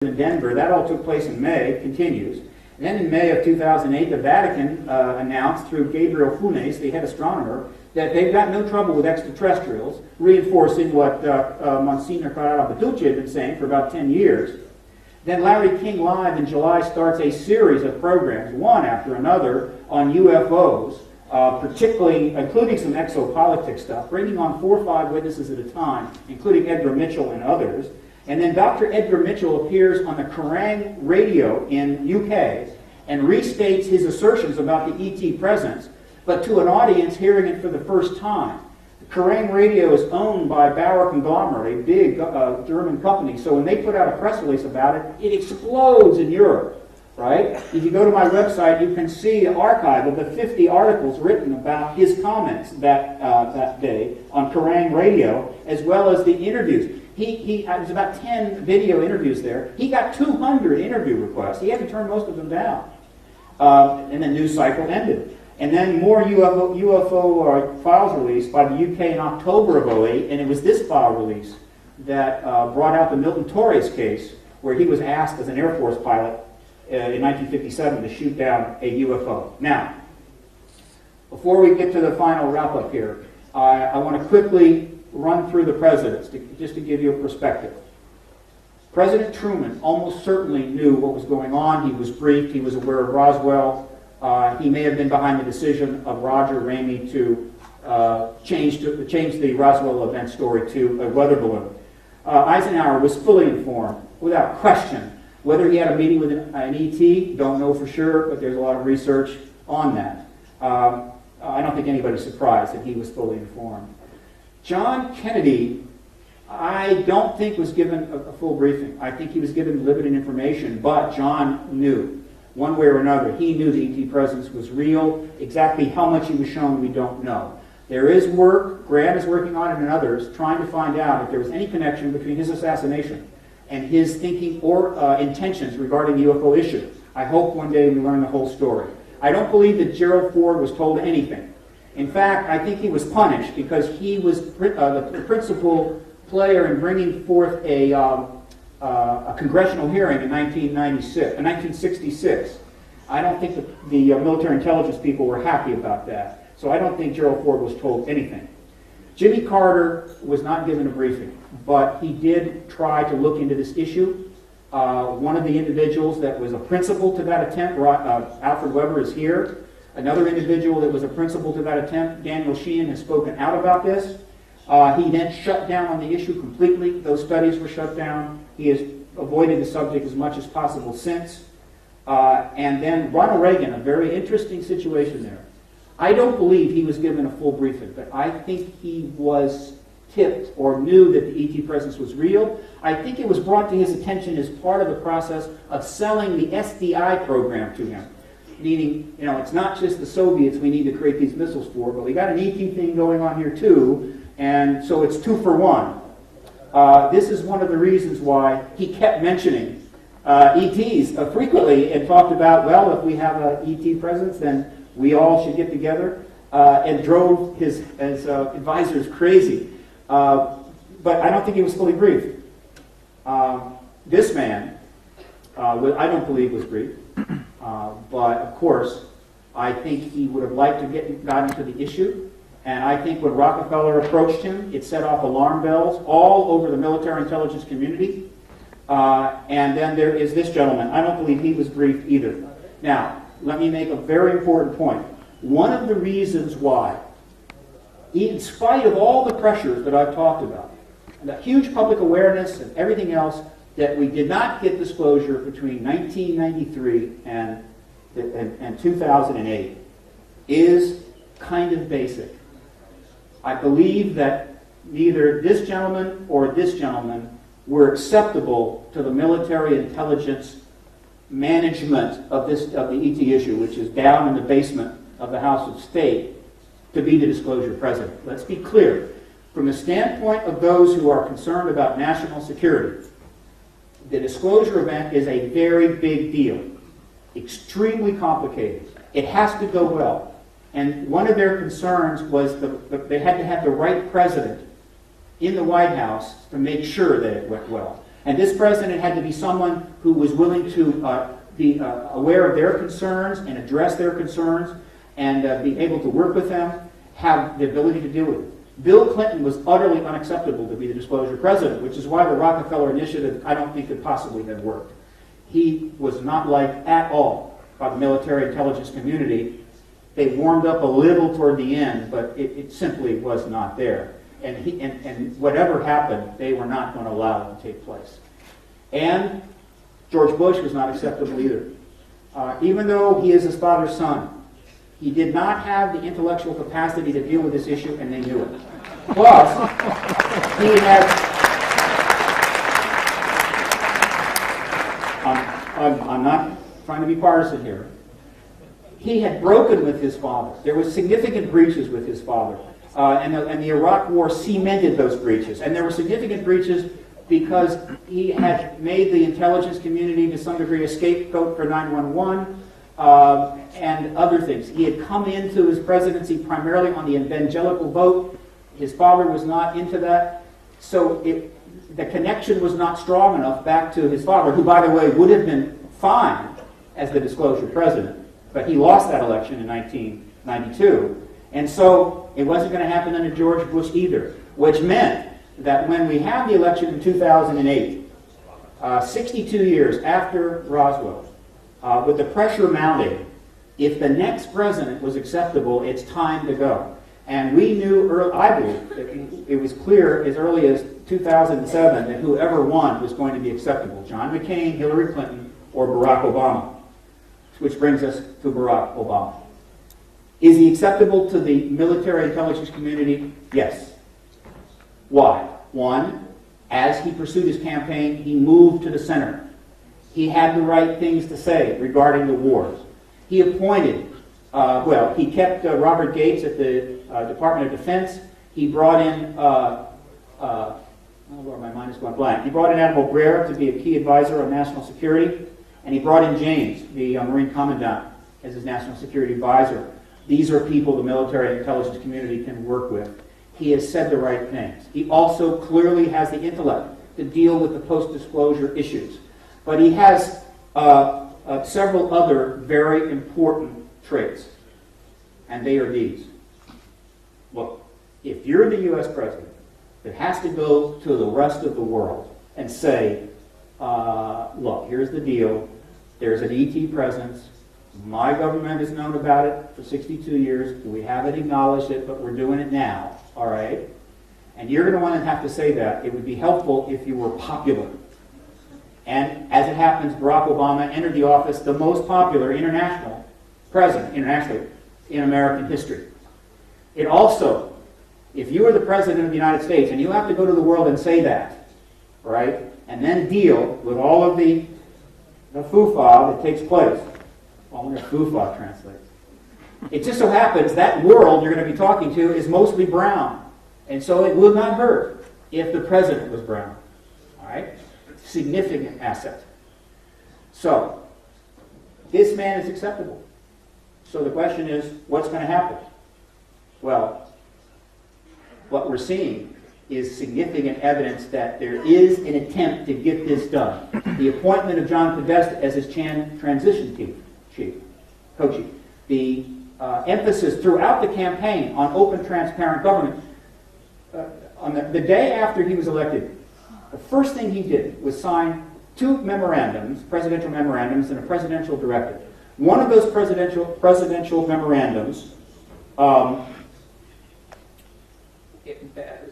in Denver. That all took place in May, continues. And then in May of 2008, the Vatican announced through Gabriel Funes, the head astronomer, that they've got no trouble with extraterrestrials, reinforcing what Monsignor Carrara Bertucci had been saying for about 10 years. Then Larry King Live in July starts a series of programs, one after another, on UFOs, particularly including some exopolitics stuff, bringing on 4 or 5 witnesses at a time, including Edgar Mitchell and others. And then Dr. Edgar Mitchell appears on the Kerrang radio in UK and restates his assertions about the ET presence, but to an audience hearing it for the first time. Kerrang radio is owned by Bauer Conglomerate, a big German company, so when they put out a press release about it, it explodes in Europe, right? If you go to my website, you can see the archive of the 50 articles written about his comments that day on Kerrang radio, as well as the interviews. There's about 10 video interviews there. He got 200 interview requests. He had to turn most of them down. And the news cycle ended. And then more UFO files released by the UK in October of 2008, and it was this file release that brought out the Milton Torres case, where he was asked as an Air Force pilot in 1957 to shoot down a UFO. Now, before we get to the final wrap-up here, I want to quickly run through the presidents, just to give you a perspective. President Truman almost certainly knew what was going on. He was briefed. He was aware of Roswell. He may have been behind the decision of Roger Ramey to change the Roswell event story to a weather balloon. Eisenhower was fully informed, without question. Whether he had a meeting with an ET, don't know for sure, but there's a lot of research on that. I don't think anybody's surprised that he was fully informed. John Kennedy, I don't think was given a full briefing. I think he was given limited information, but John knew. One way or another, he knew the ET presence was real. Exactly how much he was shown, we don't know. There is work, Grant is working on it and others, trying to find out if there was any connection between his assassination and his thinking or intentions regarding the UFO issue. I hope one day we learn the whole story. I don't believe that Gerald Ford was told anything. In fact, I think he was punished because he was the principal player in bringing forth a congressional hearing in 1966. I don't think the military intelligence people were happy about that. So I don't think Gerald Ford was told anything. Jimmy Carter was not given a briefing, but he did try to look into this issue. One of the individuals that was a principal to that attempt, Alfred Weber, is here. Another individual that was a principal to that attempt, Daniel Sheehan, has spoken out about this. He then shut down on the issue completely. Those studies were shut down. He has avoided the subject as much as possible since. And then Ronald Reagan, a very interesting situation there. I don't believe he was given a full briefing, but I think he was tipped or knew that the ET presence was real. I think it was brought to his attention as part of the process of selling the SDI program to him. Meaning, it's not just the Soviets we need to create these missiles for, but we got an ET thing going on here too, and so it's 2 for 1. This is one of the reasons why he kept mentioning ETs frequently and talked about, well, if we have an ET presence, then we all should get together, and drove his advisors crazy. But I don't think he was fully briefed. This man, I don't believe was briefed. But of course, I think he would have liked to got into the issue. And I think when Rockefeller approached him, it set off alarm bells all over the military intelligence community. And then there is this gentleman. I don't believe he was briefed either. Now, let me make a very important point. One of the reasons why, in spite of all the pressures that I've talked about, and the huge public awareness and everything else, that we did not get disclosure between 1993 and 2008 is kind of basic. I believe that neither this gentleman or this gentleman were acceptable to the military intelligence management of the ET issue, which is down in the basement of the House of State, to be the disclosure president. Let's be clear. From the standpoint of those who are concerned about national security, the disclosure event is a very big deal, extremely complicated. It has to go well. And one of their concerns was they had to have the right president in the White House to make sure that it went well. And this president had to be someone who was willing to be aware of their concerns and address their concerns and be able to work with them, have the ability to deal with it. Bill Clinton was utterly unacceptable to be the disclosure president, which is why the Rockefeller Initiative, I don't think, could possibly have worked. He was not liked at all by the military intelligence community. They warmed up a little toward the end, but it simply was not there. And whatever happened, they were not going to allow it to take place. And George Bush was not acceptable either. Even though he is his father's son, he did not have the intellectual capacity to deal with this issue, and they knew it. Plus, he had... I'm not trying to be partisan here. He had broken with his father. There were significant breaches with his father. And the Iraq War cemented those breaches. And there were significant breaches because he had made the intelligence community to some degree a scapegoat for 9/11 and other things. He had come into his presidency primarily on the evangelical vote. His father was not into that. So the connection was not strong enough back to his father, who, by the way, would have been fine as the disclosure president. But he lost that election in 1992. And so it wasn't going to happen under George Bush either, which meant that when we had the election in 2008, 62 years after Roswell, with the pressure mounting, if the next president was acceptable, it's time to go. And we knew, I believe, it was clear as early as 2007 that whoever won was going to be acceptable. John McCain, Hillary Clinton, or Barack Obama. Which brings us to Barack Obama. Is he acceptable to the military intelligence community? Yes. Why? One, as he pursued his campaign, he moved to the center. He had the right things to say regarding the wars. He appointed, he kept Robert Gates at the Department of Defense. He brought in, my mind is going blank. He brought in Admiral Breyer to be a key advisor on national security. And he brought in James, the Marine Commandant, as his national security advisor. These are people the military intelligence community can work with. He has said the right things. He also clearly has the intellect to deal with the post-disclosure issues. But he has several other very important traits. And they are these. Look, if you're the U.S. president that has to go to the rest of the world and say, look, here's the deal. There's an ET presence. My government has known about it for 62 years. We haven't acknowledged it, but we're doing it now. All right? And you're going to want to have to say that. It would be helpful if you were popular. And as it happens, Barack Obama entered the office the most popular international president, internationally, in American history. It also, if you are the president of the United States and you have to go to the world and say that, right? And then deal with all of the foo-fa that takes place. I wonder if foo-fa translates. It just so happens that world you're going to be talking to is mostly brown. And so it would not hurt if the president was brown. All right? Significant asset. So, this man is acceptable. So the question is, what's going to happen? Well, what we're seeing is significant evidence that there is an attempt to get this done. The appointment of John Podesta as his transition co-chief. The emphasis throughout the campaign on open, transparent government. On the day after he was elected, the first thing he did was sign 2 memorandums, presidential memorandums, and a presidential directive. One of those presidential memorandums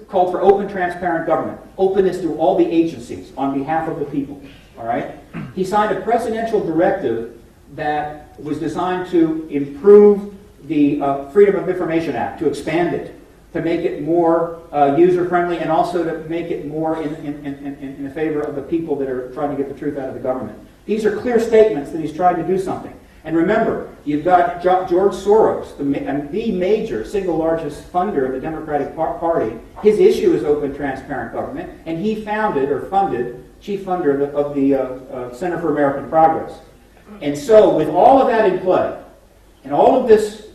called for open, transparent government, openness through all the agencies on behalf of the people. All right? He signed a presidential directive that was designed to improve the Freedom of Information Act, to expand it, to make it more user-friendly, and also to make it more in the favor of the people that are trying to get the truth out of the government. These are clear statements that he's trying to do something. And remember, you've got George Soros, the major, single largest funder of the Democratic Party. His issue is open, transparent government, and he founded or funded, chief funder of the Center for American Progress. And so, with all of that in play, and all of this